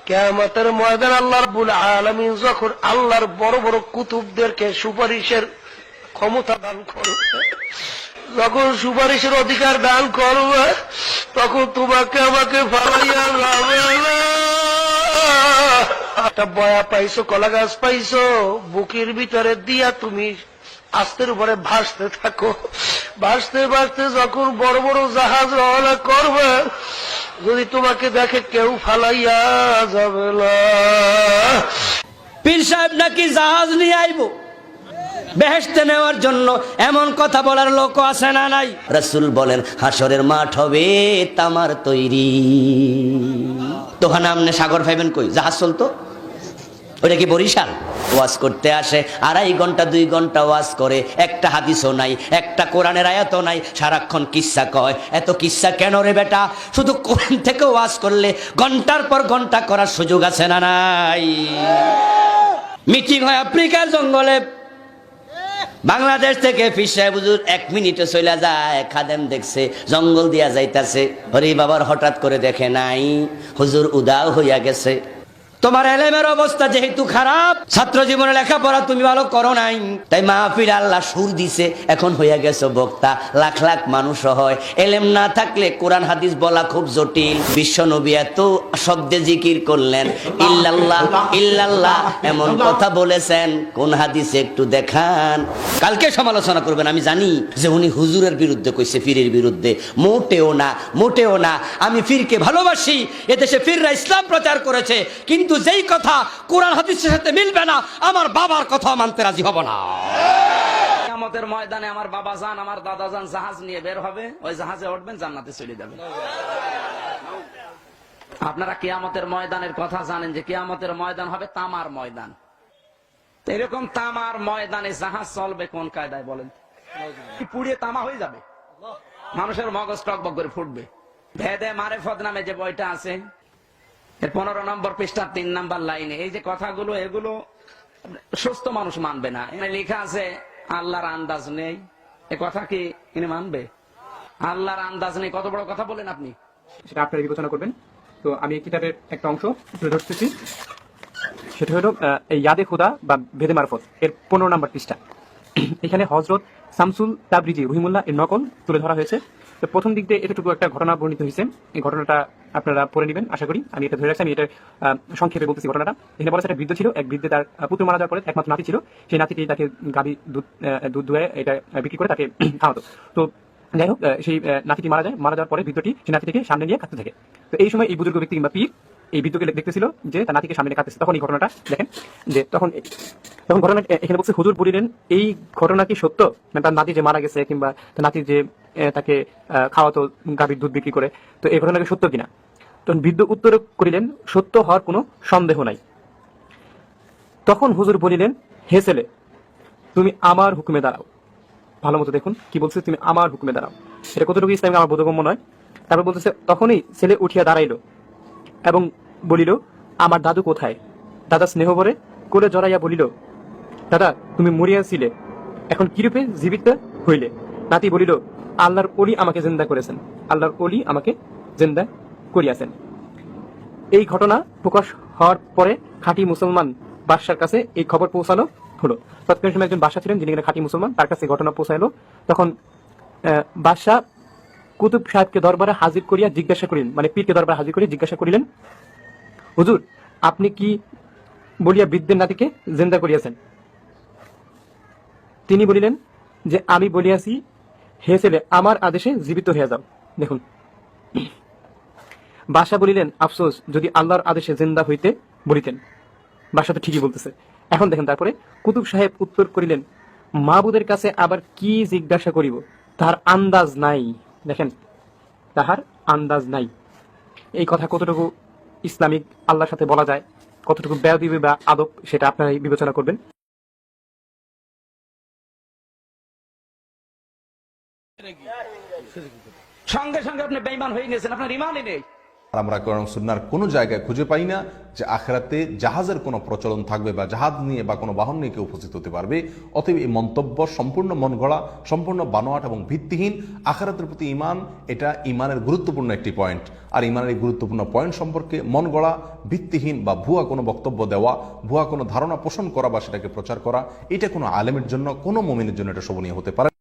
কিয়ামতের ময়দান আল্লাহ রাব্বুল আলামিন যখন আল্লাহর বড় বড় কুতুবদেরকে সুপারিশের ক্ষমতা দান করবে, যখন সুপারিশের অধিকার দান করবে, তখন তোমাকে আমাকে ফালাইয়া যাবে না। একটা বয়া পাইছো, কলা গাছ পাইছো, বুকের ভিতরে দিয়া তুমি আস্তের উপরে ভাসতে থাকো। ভাসতে ভাসতে যখন বড় বড় জাহাজ রওনা করবে, যদি তোমাকে দেখে কেউ ফালাইয়া যাবে না। পীর সাহেব নাকি জাহাজ নিয়ে আইব বেহেশতে নেওয়ার জন্য, এমন কথা বলার লোক আছে না নাই? রাসূল বলেন হাসরের মাঠ হবে তামার তৈরি। তোহানা আমনে সাগর পাইবেন কই? জাহাজ চলতো? ওইটা কি বরিশাল? ওয়াজ করতে আসে, 2.5 ঘন্টা 2 ঘন্টা ওয়াজ করে, একটা হাদিসও নাই, একটা কোরআনের আয়াতও নাই, সারাক্ষণ কিসসা কয়। এত কিসসা কেন রে বেটা? শুধু কোরআন থেকে ওয়াজ করলে ঘন্টার পর ঘন্টা করার সুযোগ আছে না নাই? মিটিং হয় আফ্রিকার জঙ্গলে, বাংলাদেশ থেকে পীর সাহেব হুজুর 1 মিনিটে চলে যায়। খাদেম দেখছে জঙ্গল দিয়া যাইতাছে, হরি বাবার হঠাৎ করে দেখে নাই, হুজুর উদাও হইয়া গেছে। তোমার এলেমের অবস্থা যেহেতু খারাপ, ছাত্র জীবনে লেখাপড়া তুমি ভালো করো নাই, তাই মাহফিল আল্লাহ সুর দিছে, এখন হইয়া গেছো বক্তা, লাখ লাখ মানুষ হয়। এলেম না থাকলে কোরআন হাদিস বলা খুব জটিল। বিশ্ব নবী এত শব্দে জিকির করলেন, ইল্লাল্লাহ ইল্লাল্লাহ এমন কথা বলেছেন, কোন হাদিসে একটু দেখান। কালকে সমালোচনা করবেন, আমি জানি যে উনি হুজুরের বিরুদ্ধে কইছে, পীরের বিরুদ্ধে। মোটেও না, মোটেও না। আমি পীরকে ভালোবাসি, এদেশে পীররা ইসলাম প্রচার করেছে, কিন্তু যেই কথা কোরআন হাদিসের সাথে মিলবে না, আমার বাবার কথা মানতে রাজি হব না। কিয়ামতের ময়দানে আমার বাবা জান, আমার দাদা জান জাহাজ নিয়ে বের হবে, ওই জাহাজে উঠবেন, জান্নাতে চলে যাবেন। আপনারা কিয়ামতের ময়দানের কথা জানেন যে কিয়ামতের ময়দান হবে তামার ময়দান। এরকম তামার ময়দানে জাহাজ চলবে কোন কায়দায় বলেন? পুড়িয়ে তামা হয়ে যাবে, মানুষের মগজ টকবক করে ফুটবে। ভেদে মারেফত নামে যে বইটা আছে, 15 নম্বর পৃষ্ঠা 3 নম্বর লাইনে এই যে কথাগুলো, এগুলো সুস্থ মানুষ মানবে না। এখানে লেখা আছে আল্লাহর আন্দাজ নেই। এ কথা কি ইনি মানবে? আল্লাহর আন্দাজ নেই, কত বড় কথা বলেন আপনি। সেটা আপনারা বিবেচনা করবেন। তো আমি এই কিতাবের একটা অংশ তুলে ধরতেছি, সেটা হলো এই ইয়াদে খুদা বা ভেদে মারফত এর 15 নম্বর পৃষ্ঠা। এখানে হযরত শামসুল তাবরিজি রহিমুল্লাহ এর নকল তুলে ধরা হয়েছে। তো প্রথম দিক দিয়ে এতটুকু একটা ঘটনা বর্ণিত হয়েছে, এই ঘটনাটা আপনারা পড়ে নেবেন আশা করি। আমি এটা ধরে রাখছি, আমি এটা সংক্ষেপে বলতেছি ঘটনাটা। এখানে বলা একটা বৃদ্ধ ছিল, এক বৃদ্ধে তার পুত্র মারা যাওয়ার পরে একমাত্র নাতি ছিল, সেই নাতিটি তাকে গাভী দুধ দুয়ে এটা বিক্রি করে তাকে খাওয়াতো। তো যাই হোক, সেই নাতিটি মারা যায়, মারা যাওয়ার পরে বৃদ্ধটি সেই নাতিটিকে সামনে নিয়ে কাঁদতে থাকে। তো এই সময় এই বুজুর্গ ব্যক্তি কিংবা পীর এই বৃদ্ধকে দেখতেছিল যে তার নাতিকে সামনে কাঁদতেছে। তখন এই ঘটনাটা দেখেন যে তখন ঘটনা এখানে বলছে, হুজুর বলিলেন এই ঘটনা কি সত্য? মানে তার নাতি যে মারা গেছে কিংবা তার নাতি যে তাকে খাওয়াতো গাভীর দুধ বিক্রি করে, তো এই ঘটনাকে সত্য কিনা? তখন বৃদ্ধ উত্তর করিলেন, সত্য হওয়ার কোনো সন্দেহ নাই। তখন হুজুর বলিলেন, হে ছেলে, তুমি আমার হুকুমে দাঁড়াও। ভালো মতো দেখুন কি বলছে, তুমি আমার হুকুমে দাঁড়াও। এটা কতটুকু ইসলামে আমার বোধগম্য নয়। তারপর বলতেছে, তখনই ছেলে উঠিয়া দাঁড়াইল এবং বলিল, আমার দাদু কোথায়? দাদা স্নেহ ভরে কোলে জড়াইয়া বলিল, দাদা তুমি মরিয়াছিলে, এখন কিরূপে জীবিত হইলে? নাতি বলিল, আল্লাহর ওলি আমাকে জিন্দা করেছেন, আল্লাহর ওলি আমাকে জিন্দা করিয়াছেন। এই ঘটনা প্রকাশ হওয়ার পরে খাঁটি মুসলমান বাদশার কাছে এই খবর পৌঁছালো হলো। তৎকালীন সময় একজন বাদশা ছিলেন যিনি খাঁটি মুসলমান, তার কাছে ঘটনা পৌঁছাইলো। তখন বাদশা কুতুব সাহেবকে দরবারে হাজির করিয়া জিজ্ঞাসা করিলেন, মানে পীরকে দরবারে হাজির করিয়া জিজ্ঞাসা করিলেন, হুজুর আপনি কি বলিয়া বৃদ্ধের নাতিকে জিন্দা করিয়াছেন? তিনি বলিলেন যে আমি বলিয়াছি, হে ছেলে আমার আদেশে জীবিত হয়ে যাও। দেখুন, বাদশা বলিলেন, আফসোস যদি আল্লাহর আদেশে জিন্দা হইতে বলিতেন। বাদশা তো ঠিকই বলতেছে। এখন দেখেন তারপরে কুতুব সাহেব উত্তর করিলেন, মাহবুদের কাছে আবার কি জিজ্ঞাসা করিব, তাহার আন্দাজ নাই। দেখেন, তাহার আন্দাজ নাই। এই কথা কতটুকু ইসলামিক আল্লাহর সাথে বলা যায়, কতটুকু বেয়াদবি বা আদব, সেটা আপনারাই বিবেচনা করবেন। সঙ্গে সঙ্গে আপনি বেঈমান হয়ে গেছেন, আপনার ঈমানই নেই। আর আমরা কোরআন সুন্নাহর কোনো জায়গায় খুঁজে পাই না যে আখিরাতে জাহাজের কোনো প্রচলন থাকবে বা জাহাজ নিয়ে বা কোনো বাহন নিয়ে কেউ উপস্থিত হতে পারবে। অতএব এই মন্তব্য সম্পূর্ণ মন গড়া, সম্পূর্ণ বানোয়াট এবং ভিত্তিহীন। আখিরাতের প্রতি ঈমান, এটা ঈমানের গুরুত্বপূর্ণ একটি পয়েন্ট। আর ঈমানের এই গুরুত্বপূর্ণ পয়েন্ট সম্পর্কে মন গড়া, ভিত্তিহীন বা ভুয়া কোনো বক্তব্য দেওয়া, ভুয়া কোনো ধারণা পোষণ করা বা সেটাকে প্রচার করা, এটা কোনো আলেমের জন্য, কোনো মুমিনের জন্য এটা শোভনীয় হতে পারে।